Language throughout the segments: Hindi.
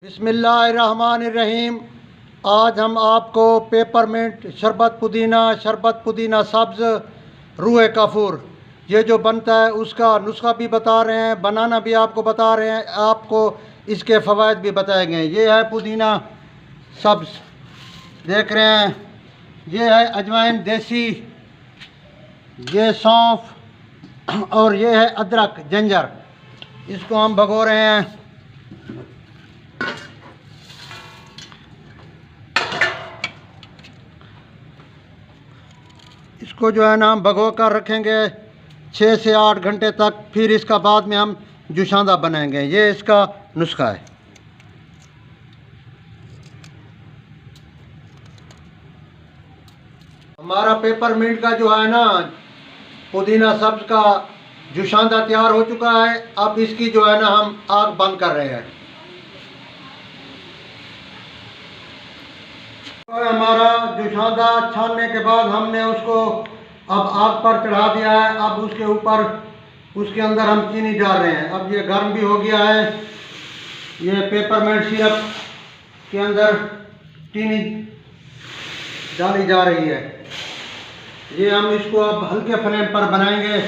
बिस्मिल्लाहिर्रहमानिर्रहीम। आज हम आपको पेपरमिंट शरबत पुदीना सब्ज़ रूह काफूर ये जो बनता है उसका नुस्खा भी बता रहे हैं, बनाना भी आपको बता रहे हैं, आपको इसके फ़वाइद भी बताएंगे। ये है पुदीना सब्ज़, देख रहे हैं। ये है अजवाइन देसी, ये सौंफ और ये है अदरक जिंजर। इसको हम भगो रहे हैं। इसको जो है ना हम भगो कर रखेंगे 6 से 8 घंटे तक, फिर इसका बाद में हम जुशांदा बनाएंगे। ये इसका नुस्खा है। हमारा पेपरमिंट का जो है ना पुदीना सब्ज़ का जुशांदा तैयार हो चुका है। अब इसकी जो है ना हम आग बंद कर रहे हैं। तो हमारा जुशांदा छानने के बाद हमने उसको अब आग पर चढ़ा दिया है। अब उसके ऊपर उसके अंदर हम चीनी डाल रहे हैं। अब ये गर्म भी हो गया है। ये पेपरमिंट सिरप के अंदर चीनी डाली जा रही है। ये हम इसको अब हल्के फ्लेम पर बनाएंगे।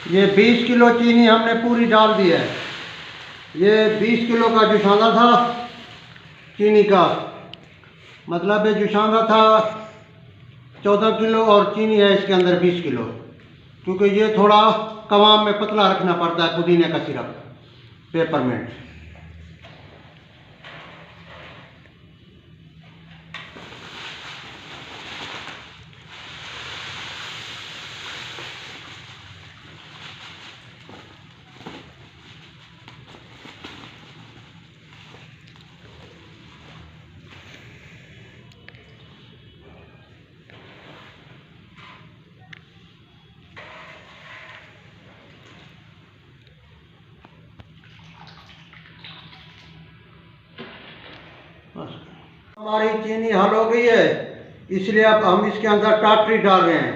ये 20 किलो चीनी हमने पूरी डाल दी है। ये 20 किलो का जुशांदा था चीनी का, मतलब ये जुशांदा था 14 किलो और चीनी है इसके अंदर 20 किलो, क्योंकि ये थोड़ा कवाम में पतला रखना पड़ता है पुदीने का सिरप पेपरमिंट। हमारी चीनी हल हो गई है, इसलिए अब हम इसके अंदर टाटरी डाल रहे हैं।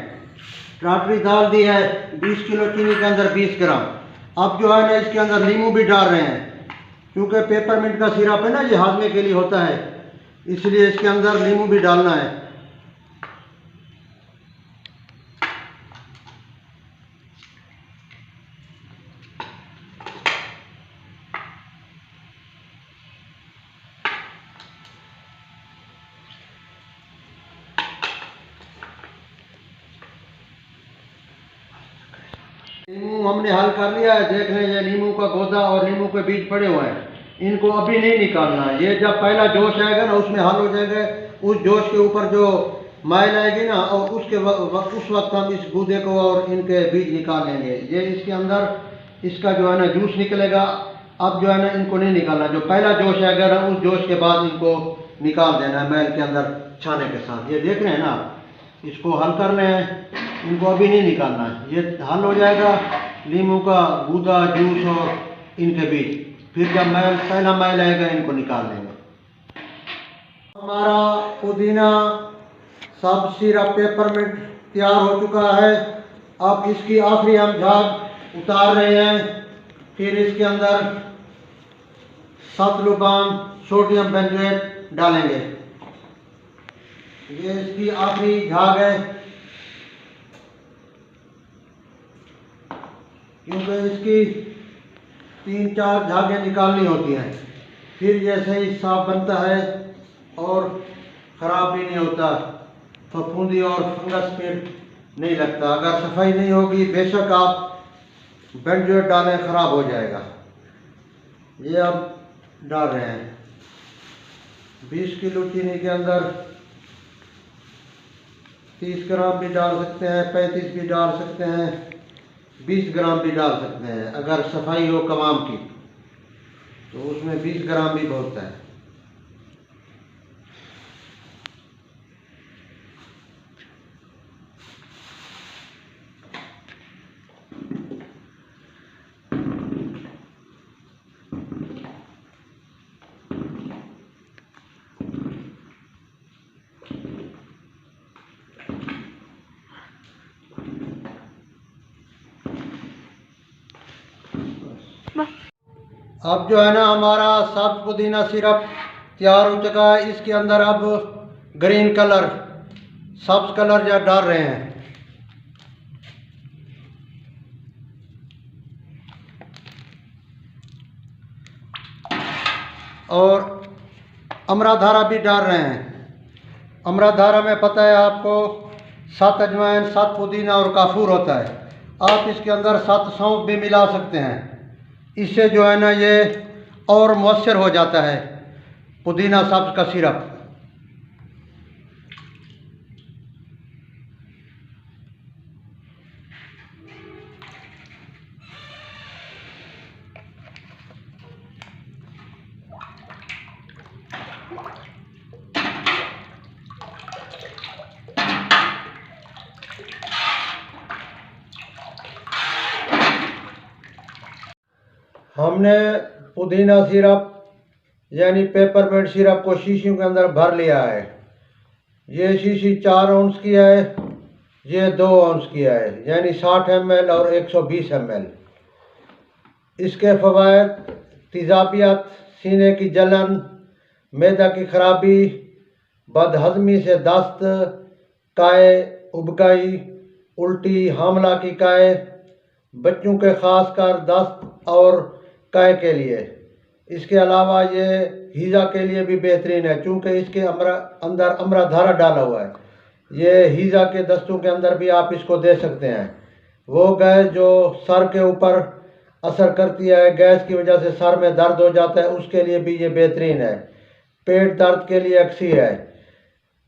टाटरी डाल दी है 20 किलो चीनी के अंदर 20 ग्राम। अब जो है ना इसके अंदर नींबू भी डाल रहे हैं, क्योंकि पेपरमिंट का सिरप है ना, ये हाजमे के लिए होता है, इसलिए इसके अंदर नींबू भी डालना है। नींबू हमने हल कर लिया है। देख लें, ये नींबू का गौदा और नींबू के बीज पड़े हुए हैं, इनको अभी नहीं निकालना। ये जब पहला जोश आएगा ना उसमें हल हो जाएंगे। उस जोश के ऊपर जो माइल आएगी ना, और उस वक्त हम इस गूदे को और इनके बीज निकाल लेंगे। ये इसके अंदर इसका जो है ना जूस निकलेगा। अब जो है ना इनको नहीं निकालना। जो पहला जोश आएगा ना उस जोश के बाद इनको निकाल देना है मैल के अंदर छाने के साथ। ये देख रहे हैं ना, इसको हल कर रहे हैं, इनको अभी नहीं निकालना है। ये हल हो जाएगा नींबू का गूदा, जूस और इनके बीज, फिर जब मैल पहला मैल आएगा इनको निकाल देंगे। हमारा पुदीना सब्ज़ सिरप पेपरमिंट तैयार हो चुका है। अब इसकी आखिरी हम झाग उतार रहे हैं। फिर इसके अंदर सतलुबाम सोडियम बेंजोएट डालेंगे। ये इसकी आखिरी झाग है, क्योंकि इसकी 3-4 झागें निकालनी होती हैं, फिर ये सही साफ बनता है और ख़राब भी नहीं होता। फफूंदी और फंगस फिर नहीं लगता। अगर सफाई नहीं होगी, बेशक आप बेंजोएट डालें, ख़राब हो जाएगा। ये अब डाल रहे हैं 20 किलो चीनी के अंदर 30 ग्राम भी डाल सकते हैं, 35 भी डाल सकते हैं, 20 ग्राम भी डाल सकते हैं। अगर सफाई हो कवाम की तो उसमें 20 ग्राम भी बहुत है। अब जो है ना हमारा सब्ज पुदीना सिरप तैयार हो चुका है। इसके अंदर अब ग्रीन कलर, सब्ज कलर जो डाल रहे हैं। और अमराधारा भी डाल रहे हैं। अमराधारा में पता है आपको 7 अजवाइन, 7 पुदीना और काफूर होता है। आप इसके अंदर 7 सौंफ भी मिला सकते हैं। इससे जो है ना ये और मौसर हो जाता है पुदीना सब्ज का सिरप। हमने पुदीना सिरप यानी पेपरमेंट सिरप को शीशियों के अंदर भर लिया है। ये शीशी 4 औंस की है, ये 2 औंस की है, यानी 60 ml और 120 ml। इसके फ़वाइद तेज़ाबियत, सीने की जलन, मैदा की खराबी, बदहज़मी से दस्त, काए, उबकाई, उल्टी, हामला की काए, बच्चों के ख़ासकर दस्त और काए के लिए। इसके अलावा ये हीज़ा के लिए भी बेहतरीन है, चूँकि इसके अंदर अमराधारा डाला हुआ है। ये हीज़ा के दस्तों के अंदर भी आप इसको दे सकते हैं। वो गैस जो सर के ऊपर असर करती है, गैस की वजह से सर में दर्द हो जाता है, उसके लिए भी ये बेहतरीन है। पेट दर्द के लिए अच्छी है।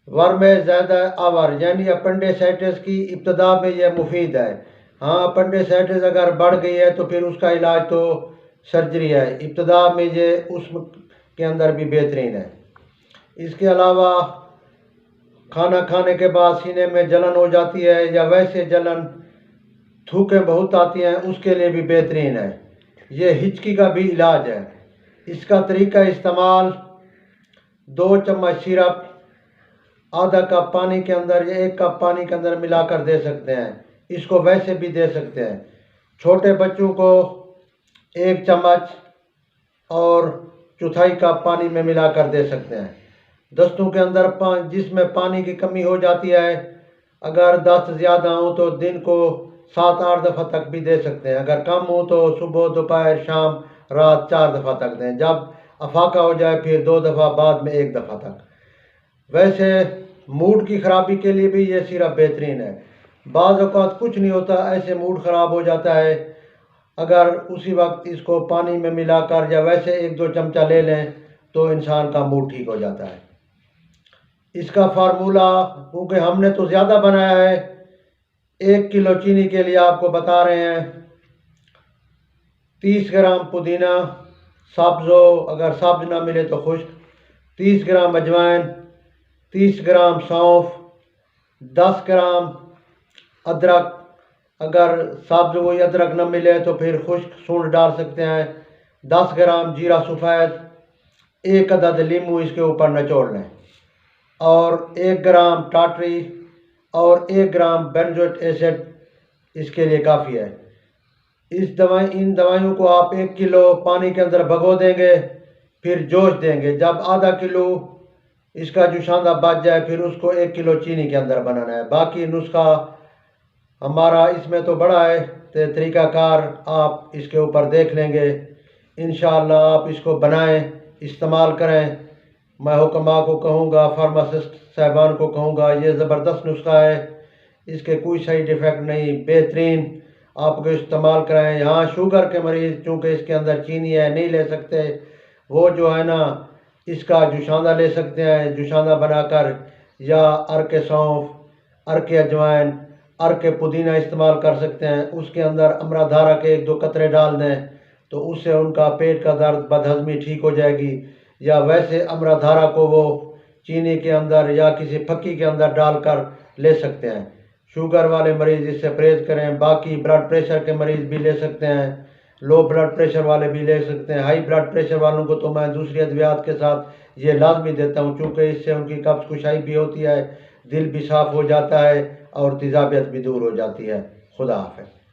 वर में ज़्यादा आवर यानी अपेंडिसाइटिस की इब्तदा में यह मुफीद है। हाँ, अपेंडिसाइटिस अगर बढ़ गई है तो फिर उसका इलाज तो सर्जरी है। इब्तदा में ये उसम के अंदर भी बेहतरीन है। इसके अलावा खाना खाने के बाद सीने में जलन हो जाती है या वैसे जलन, थूकें बहुत आती हैं, उसके लिए भी बेहतरीन है। ये हिचकी का भी इलाज है। इसका तरीका इस्तेमाल 2 चम्मच सिरप आधा कप पानी के अंदर या 1 कप पानी के अंदर मिलाकर दे सकते हैं। इसको वैसे भी दे सकते हैं। छोटे बच्चों को 1 चम्मच और चौथाई कप पानी में मिलाकर दे सकते हैं। दस्तों के अंदर जिसमें पानी की कमी हो जाती है, अगर दस्त ज़्यादा हो तो दिन को 7-8 दफ़ा तक भी दे सकते हैं। अगर कम हो तो सुबह, दोपहर, शाम, रात 4 दफ़ा तक दें। जब अफाका हो जाए फिर 2 दफ़ा, बाद में 1 दफ़ा तक। वैसे मूड की ख़राबी के लिए भी ये सिरप बेहतरीन है। बाज़ औक़ात कुछ नहीं होता, ऐसे मूड ख़राब हो जाता है, अगर उसी वक्त इसको पानी में मिलाकर या वैसे 1-2 चमचा ले लें तो इंसान का मूड ठीक हो जाता है। इसका फार्मूला, क्योंकि हमने तो ज़्यादा बनाया है, 1 किलो चीनी के लिए आपको बता रहे हैं। 30 ग्राम पुदीना सब्ज़ हो, अगर सब्ज़ ना मिले तो खुश्क, 30 ग्राम अजवाइन, 30 ग्राम सौंफ, 10 ग्राम अदरक, अगर सब्ज़ वही अदरक न मिले तो फिर खुश्क सूंड डाल सकते हैं, 10 ग्राम जीरा सफ़ेद, 1 अदद लीमू इसके ऊपर निचोड़ लें, और 1 ग्राम टाटरी और 1 ग्राम बेंजोइक एसिड इसके लिए काफ़ी है। इन दवाइयों को आप 1 किलो पानी के अंदर भिगो देंगे, फिर जोश देंगे। जब आधा किलो इसका जुशांदा बच जाए फिर उसको 1 किलो चीनी के अंदर बनाना है। बाकी नुस्खा हमारा इसमें तो बड़ा है, तो तरीक़ाकार आप इसके ऊपर देख लेंगे। इंशाअल्लाह आप इसको बनाएं, इस्तेमाल करें। मैं हुक्मा को कहूँगा, फार्मासिस्ट साहबान को कहूँगा, ये ज़बरदस्त नुस्खा है, इसके कोई साइड इफ़ेक्ट नहीं, बेहतरीन, आपको इस्तेमाल कराएं। यहाँ शुगर के मरीज़ चूँकि इसके अंदर चीनी है नहीं ले सकते, वो जो है ना इसका जुशांदा ले सकते हैं। जुशांदा बनाकर या अर्क सौंफ, अर्क अजवाइन, अर्क पुदीना इस्तेमाल कर सकते हैं। उसके अंदर अमराधारा के 1-2 कतरे डाल दें तो उससे उनका पेट का दर्द, बदहज़मी ठीक हो जाएगी। या वैसे अमराधारा को वो चीनी के अंदर या किसी फक्की के अंदर डालकर ले सकते हैं। शुगर वाले मरीज़ इससे परहेज़ करें। बाकी ब्लड प्रेशर के मरीज़ भी ले सकते हैं, लो ब्लड प्रेशर वाले भी ले सकते हैं। हाई ब्लड प्रेशर वालों को तो मैं दूसरी अद्वियात के साथ ये लाजमी देता हूँ, चूँकि इससे उनकी कब्ज़ कुशाई भी होती है, दिल भी साफ़ हो जाता है और तेज़ाबियत भी दूर हो जाती है। खुदा हाफ़िज़।